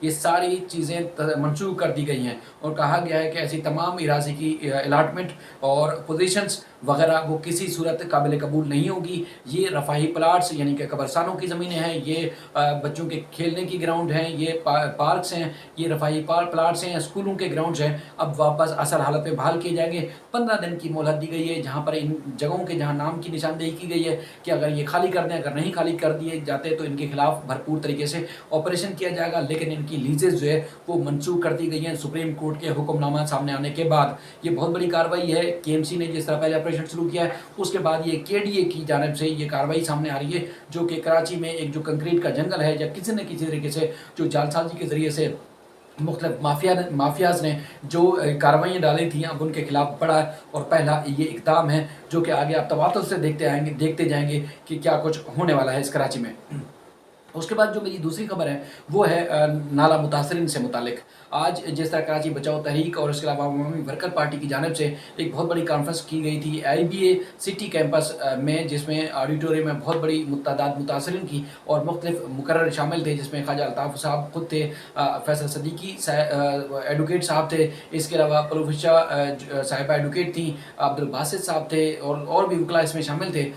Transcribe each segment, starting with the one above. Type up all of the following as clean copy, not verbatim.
یہ ساری چیزیں منسوخ کر دی گئی ہیں اور کہا گیا ہے کہ ایسی تمام اراضی کی الاٹمنٹ اور پوزیشنز وغیرہ وہ کسی صورت قابل قبول نہیں ہوگی۔ یہ رفاہی پلاٹس یعنی کہ قبرستانوں کی زمینیں ہیں، یہ بچوں کے کھیلنے کی گراؤنڈ ہیں، یہ پارکس ہیں، یہ رفاہی پلاٹس ہیں، اسکولوں کے گراؤنڈز ہیں، اب واپس اصل حالت میں بحال کیے جائیں گے۔ 15 دن کی مہلت دی گئی ہے، جہاں پر ان جگہوں کے جہاں نام کی نشاندہی کی گئی ہے کہ اگر یہ خالی کر دیں، اگر نہیں خالی کر دیے جاتے تو ان کے خلاف بھرپور طریقے سے آپریشن کیا جائے گا، لیکن ان کی لیزز جو ہے وہ منسوخ کر دی گئی ہیں سپریم کورٹ کے حکم نامہ سامنے آنے کے بعد۔ یہ بہت بڑی کارروائی ہے، کے ایم سی نے جس طرح پہلے آپریشن شروع کیا ہے اس کے بعد یہ کے ڈی اے کی جانب سے یہ کارروائی سامنے آ رہی ہے، جو کہ کراچی میں ایک جو کنکریٹ کا جنگل ہے یا کسی نہ کسی طریقے سے جو جعلسازی کے ذریعے سے مختلف مافیاز نے جو کارروائیاں ڈالی تھیں، اب ان کے خلاف بڑا اور پہلا یہ اقدام ہے جو کہ آگے آپ تواتر سے دیکھتے جائیں گے کہ کیا کچھ ہونے والا ہے اس کراچی میں۔ اس کے بعد جو میری دوسری خبر ہے وہ ہے نالہ متاثرین سے متعلق۔ آج جس طرح کراچی بچاؤ تحریک اور اس کے علاوہ عوامی ورکر پارٹی کی جانب سے ایک بہت بڑی کانفرنس کی گئی تھی آئی بی اے سٹی کیمپس میں، جس میں آڈیٹوریم میں بہت بڑی تعداد متاثرین کی اور مختلف مقرر شامل تھے، جس میں خواجہ الطاف صاحب خود تھے، فیصل صدیقی ایڈوکیٹ صاحب تھے، اس کے علاوہ پروفیسر صاحبہ ایڈوکیٹ تھیں، عبد الباسط صاحب تھے اور بھی وکلاء اس میں شامل تھے۔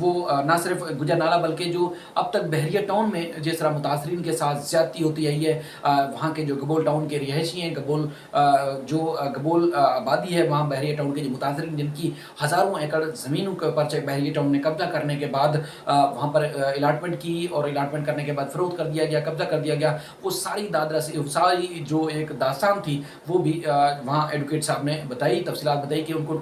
وہ نہ صرف گجر نالہ بلکہ جو اب تک بحریہ ٹاؤن میں جس طرح متاثرین کے ساتھ زیادتی ہوتی آئی ہے، وہاں کے جو گبول ٹاؤن کے رہائشی ہیں، گبول آبادی ہے وہاں بحریہ ٹاؤن کے جو متاثرین جن کی ہزاروں ایکڑ زمینوں کے اوپر بحریہ ٹاؤن نے قبضہ کرنے کے بعد وہاں پر الاٹمنٹ کی اور الاٹمنٹ کرنے کے بعد فروخت کر دیا گیا، قبضہ کر دیا گیا، وہ ساری ساری جو ایک داستان تھی وہ بھی وہاں ایڈوکیٹ صاحب نے بتائی، تفصیلات بتائی کہ ان کو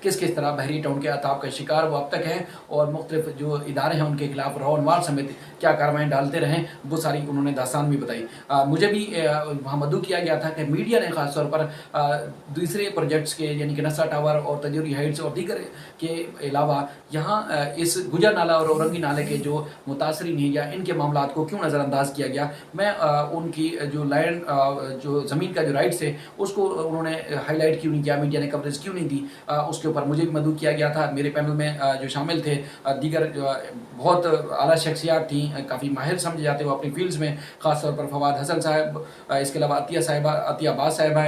کس طرح بحریہ ٹاؤن کے عطاب کا شکار وہ اب تک ہیں اور مختلف جو ادارے ہیں ان کے خلاف راؤن مال سمیت کیا کاروائیں ڈالتے رہیں، وہ ساری انہوں نے داستان بھی بتائی۔ مجھے بھی وہاں مدعو کیا گیا تھا کہ میڈیا نے خاص طور پر دوسرے پروجیکٹس کے یعنی کہ نسا ٹاور اور تجوری ہائٹس اور دیگر کے علاوہ یہاں اس گجر نالہ اور اورنگی نالے کے جو متاثرین ہیں یا ان کے معاملات کو کیوں نظر انداز کیا گیا۔ میں ان کی جو لینڈ جو زمین کا جو رائٹس ہے اس کو انہوں نے ہائی لائٹ کیوں نہیں کیا، میڈیا نے کوریج کیوں نہیں دی، اس کے اوپر مجھے بھی مدعو کیا گیا تھا۔ میرے پینل میں جو شامل تھے دیگر بہت اعلیٰ شخصیات تھیں، کافی ماہر سمجھے جاتے وہ اپنی فیلڈز میں، خاص طور پر فواد حسن صاحب، اس کے علاوہ عطیہ عباس صاحبہ،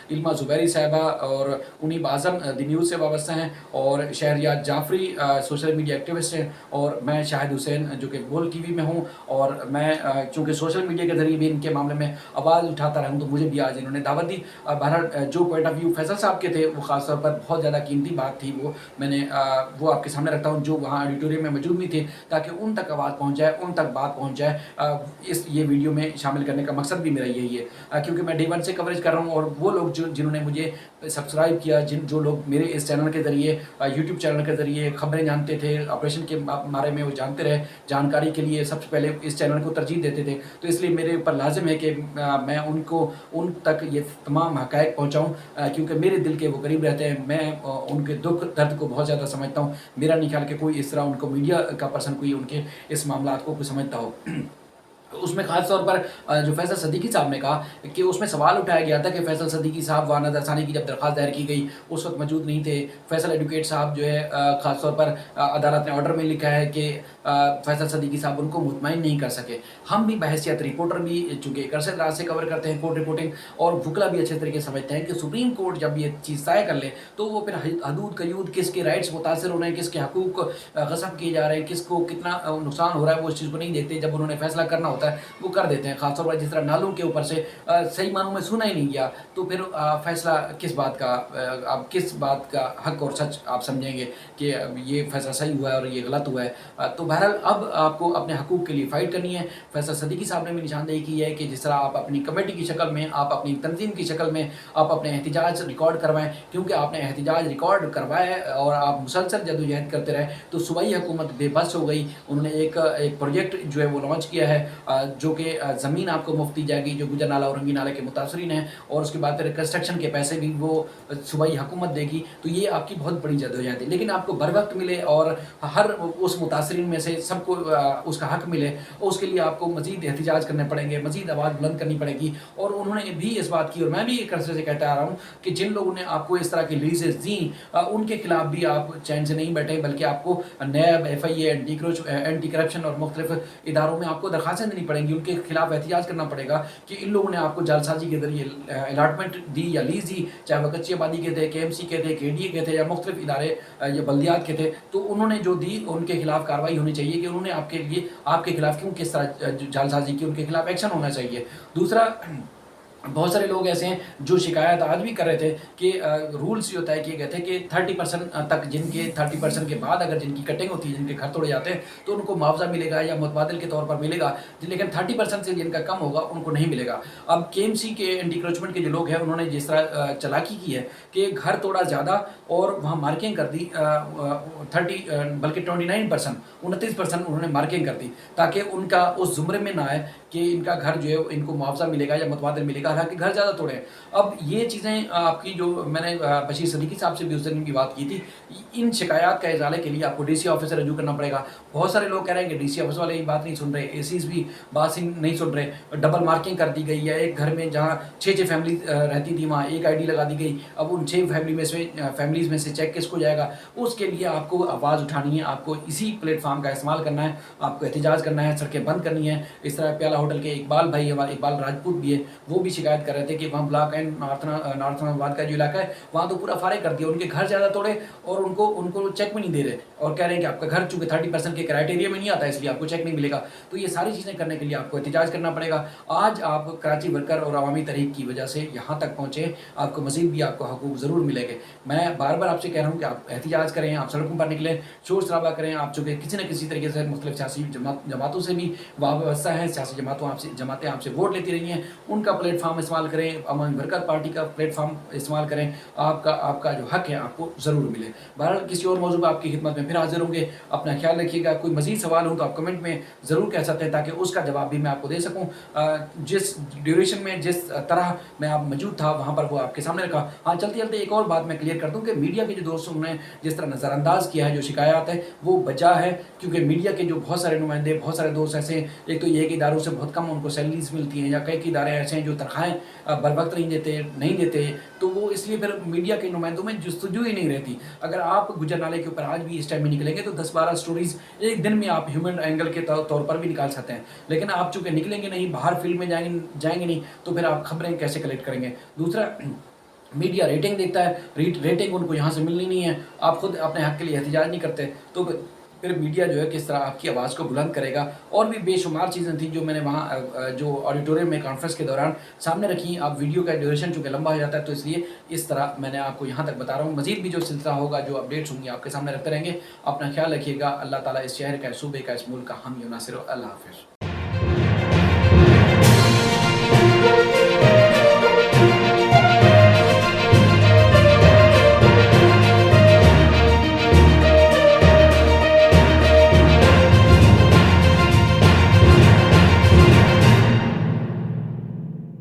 علمہ زبیری صاحبہ اور انیب اعظم دی نیوز سے وابستہ ہیں، اور Shehryar Jafri social media activist ہیں، اور میں شاہد حسین جو کہ گول ٹی وی میں ہوں، اور میں چونکہ سوشل میڈیا کے ذریعے بھی ان کے معاملے میں آواز اٹھاتا رہا ہوں تو مجھے بھی آج انہوں نے دعوت دی۔ بہرحال جو پوائنٹ آف ویو فیصل صاحب کے تھے وہ خاص طور پر بہت زیادہ قیمتی بات تھی، وہ میں نے وہ آپ کے سامنے رکھتا ہوں جو وہاں آڈیٹوریم میں موجود بھی تھے، تاکہ ان تک آواز پہنچ جائے، ان تک بات پہنچ جائے۔ یہ ویڈیو میں شامل کرنے کا مقصد بھی میرا یہی ہے، کیونکہ میں ڈے ون سے کوریج کر رہا ہوں، اور وہ لوگ جنہوں نے مجھے سبسکرائب کیا، جو لوگ میرے اس چینل کے ذریعے یوٹیوب چینل کے ذریعے خبریں جانتے تھے، آپریشن کے بارے میں وہ جانتے رہے، جانکاری کے لیے سب سے پہلے اس چینل کو ترجیح دیتے تھے، تو اس لیے میرے اوپر لازم ہے کہ میں ان تک یہ تمام حقائق پہنچاؤں، کیونکہ میرے دل کے وہ قریب رہتے ہیں، میں ان کے دکھ درد کو بہت زیادہ سمجھتا ہوں۔ میرا نہیں خیال کہ کوئی اس طرح ان کو میڈیا کا پرسن کوئی ان کے اس معاملات کو سمجھتا ہو۔ اس میں خاص طور پر جو فیصل صدیقی صاحب نے کہا کہ اس میں سوال اٹھایا گیا تھا کہ فیصل صدیقی صاحب وہاں نظر ثانی کی جب درخواست دائر کی گئی اس وقت موجود نہیں تھے۔ فیصل ایڈوکیٹ صاحب جو ہے خاص طور پر عدالت نے آرڈر میں لکھا ہے کہ فیصل صدیقی صاحب ان کو مطمئن نہیں کر سکے۔ ہم بھی بحیثیت رپورٹر بھی چونکہ ایک عرصے دراز سے کور کرتے ہیں کورٹ رپورٹنگ، اور وکلا بھی اچھے طریقے سے سمجھتے ہیں کہ سپریم کورٹ جب یہ چیز طے کر لے تو وہ پھر حدود قیود کس کے رائٹس متاثر ہو رہے ہیں، کس کے حقوق غصب کیے جا رہے ہیں، کس کو کتنا نقصان ہو رہا ہے، وہ اس چیز کو نہیں دیکھتے۔ جب انہوں نے فیصلہ کرنا ہوتا ہے وہ کر دیتے ہیں، خاص طور پر جس طرح نالوں کے اوپر سے صحیح معنوں میں سنا ہی نہیں گیا تو پھر فیصلہ کس بات کا حق اور سچ آپ سمجھیں گے کہ یہ فیصلہ صحیح ہوا ہے اور یہ غلط ہوا ہے۔ تو بہرحال اب آپ کو اپنے حقوق کے لیے فائٹ کرنی ہے۔ فیصل صدیقی صاحب نے بھی نشاندہی کی ہے کہ جس طرح آپ اپنی کمیٹی کی شکل میں، آپ اپنی تنظیم کی شکل میں آپ اپنے احتجاج ریکارڈ کروائیں، کیونکہ آپ نے احتجاج ریکارڈ کروایا اور آپ مسلسل جدوجہد کرتے رہے تو صوبائی حکومت بے بس ہو گئی۔ انہوں نے ایک پروجیکٹ جو ہے وہ لانچ کیا ہے جو کہ زمین آپ کو مفت دی جائے گی جو گجر نالہ اورنگی نالے کے متاثرین ہیں، اور اس کے بعد پھر کنسٹرکشن کے پیسے بھی وہ صوبائی حکومت دے گی۔ تو یہ آپ کی بہت بڑی جدوجہد ہے، لیکن آپ کو بر وقت ملے اور ہر اس متاثرین میں سے سب کو اس کا حق ملے، اور اس کے لیے آپ کو مزید احتجاج کرنے پڑیں گے، مزید آواز بلند کرنی پڑے گی۔ اور انہوں نے بھی اس بات کی، اور میں بھی ایک عرصے سے کہتا آ رہا ہوں کہ جن لوگوں نے آپ کو اس طرح کی لیزز دیں ان کے خلاف بھی آپ چین سے نہیں بیٹھیں، بلکہ آپ کو نیب، ایف آئی اے، اینٹی کرپشن اور مختلف اداروں میں آپ کو درخواستیں دینی پڑیں گی, ان کے خلاف احتجاج کرنا پڑے گا کہ ان لوگوں نے آپ کو جعلسازی کے ذریعے الاٹمنٹ دی یا لیز دی, چاہے وہ کچی آبادی کے تھے, KMC کے تھے, KDA کے تھے, یا مختلف ادارے یا بلدیات کے تھے, تو انہوں نے جو دی ان کے خلاف کارروائی ہونی چاہیے کہ انہوں نے آپ کے خلاف کیوں کس طرح جعلسازی کی, ان کے خلاف ایکشن ہونا چاہیے. دوسرا, بہت سارے لوگ ایسے ہیں جو شکایت آج بھی کر رہے تھے کہ رولز یہ طے کیے گئے تھے کہ 30% تک, جن کے 30% کے بعد اگر جن کی کٹنگ ہوتی ہے, جن کے گھر توڑے جاتے ہیں, تو ان کو معاوضہ ملے گا یا متبادل کے طور پر ملے گا, لیکن 30% سے جن کا کم ہوگا ان کو نہیں ملے گا. اب KMC کے اینٹی انکروچمنٹ کے جو لوگ ہیں انہوں نے جس طرح چالاکی کی ہے کہ گھر توڑا زیادہ اور وہاں مارکنگ کر دی 29% 29% انہوں نے مارکنگ کر دی تاکہ ان کا اس زمرے میں نہ آئے کہ ان کا گھر جو ہے ان کو معاوضہ ملے گا یا متبادل ملے گا, حالانکہ گھر زیادہ توڑے ہیں. اب یہ چیزیں آپ کی جو میں نے بشیر صدیقی صاحب سے بھی اس دن کی بات کی تھی, ان شکایات کا ازالے کے لیے آپ کو DC آفس سے رجوع کرنا پڑے گا. بہت سارے لوگ کہہ رہے ہیں کہ DC آفس والے یہ بات نہیں سن رہے, ACs بھی بات نہیں سن رہے, ڈبل مارکنگ کر دی گئی ہے. ایک گھر میں جہاں 6 فیملی رہتی تھی وہاں ایک ID لگا دی گئی. اب ان 6 فیملیز میں سے چیک کس کو جائے گا, اس کے لیے آپ کو آواز اٹھانی ہے, آپ کو اسی پلیٹ فارم کا استعمال کرنا ہے, آپ کو احتجاج کرنا ہے, سڑکیں بند کرنی ہے. اس طرح پیالہ ہوٹل کے اقبال بھائی, اقبال راجپوت بھی ہے, وہ بھی شکایت کر رہے تھے کہ وہاں بلاک اینڈ نارتھ آباد کا جو علاقہ ہے وہاں تو پورا فارغ کر دیا, ان کے گھر زیادہ توڑے اور ان کو چیک بھی نہیں دے رہے, اور کہہ رہے ہیں کہ آپ کا گھر چونکہ 30% کے کرائٹیریا میں نہیں آتا اس لیے آپ کو چیک نہیں ملے گا. تو یہ ساری چیزیں کرنے کے لیے آپ کو احتجاج کرنا پڑے گا. آج آپ کراچی ورکر اور عوامی تحریک کی وجہ سے یہاں تک پہنچے, آپ کو مزید بھی آپ کو حقوق ضرور ملیں گے. میں بار بار آپ سے کہہ رہا ہوں کہ آپ احتجاج کریں, آپ سڑکوں پر نکلیں, شور شرابہ کریں. آپ چونکہ کسی نہ کسی طریقے سے مختلف سیاسی جماعتوں سے بھی وابستہ ہیں, سیاسی جماعتیں آپ سے ووٹ لیتی رہی ہیں, ان کا پلیٹ فارم استعمال کریں, عوامی ورکر پارٹی کا پلیٹ فارم استعمال کریں. آپ کا جو حق ہے آپ کو ضرور ملے. بہرحال کسی اور موضوع پہ آپ کی خدمت میں پھر حاضر ہوں گے. اپنا خیال رکھیے گا. کوئی مزید سوال ہوں تو آپ کمنٹ میں ضرور کہہ سکتے ہیں تاکہ اس کا جواب بھی میں آپ کو دے سکوں. جس ڈیوریشن میں جس طرح میں آپ موجود تھا وہاں پر وہ آپ کے سامنے رکھا. ہاں, چلتے چلتے ایک اور بات میں کلیئر کر دوں کہ میڈیا کے جو دوستوں نے جس طرح نظر انداز کیا ہے جو شکایات ہے وہ بجا ہے, کیونکہ میڈیا کے جو بہت سارے نمائندے, بہت سارے دوست ایسے ہیں, ایک تو یہ کہ اداروں سے بہت کم ان کو سیلریز ملتی ہیں, یا کئی ادارے ایسے ہیں جو تنخواہیں بر وقت نہیں دیتے, تو وہ اس لیے پھر میڈیا کے نمائندوں میں جستجو ہی نہیں رہتی. اگر آپ گجر نالے کے اوپر آج بھی اس ٹائم میں نکلیں گے تو 10-12 سٹوریز ایک دن میں آپ ہیومن اینگل کے طور پر بھی نکال سکتے ہیں, لیکن آپ چونکہ نکلیں گے نہیں, باہر فیلڈ میں جائیں گے نہیں, تو پھر آپ خبریں کیسے کلیکٹ کریں گے. دوسرا, میڈیا ریٹنگ دیکھتا ہے, ریٹنگ ان کو یہاں سے ملنی نہیں ہے, آپ خود اپنے حق کے لیے احتجاج نہیں کرتے, تو پھر میڈیا جو ہے کس طرح آپ کی آواز کو بلند کرے گا. اور بھی بے شمار چیزیں تھیں جو میں نے وہاں جو آڈیٹوریم میں کانفرنس کے دوران سامنے رکھی. آپ ویڈیو کا ڈیوریشن چونکہ لمبا ہو جاتا ہے تو اس لیے اس طرح میں نے آپ کو یہاں تک بتا رہا ہوں. مزید بھی جو سلسلہ ہوگا, جو اپڈیٹس ہوں گی, آپ کے سامنے رکھتے رہیں گے. اپنا خیال رکھیے گا. اللہ تعالیٰ اس شہر کا, صوبے کا, اس ملک کا حامی و ناصر ہو. اللہ حافظ.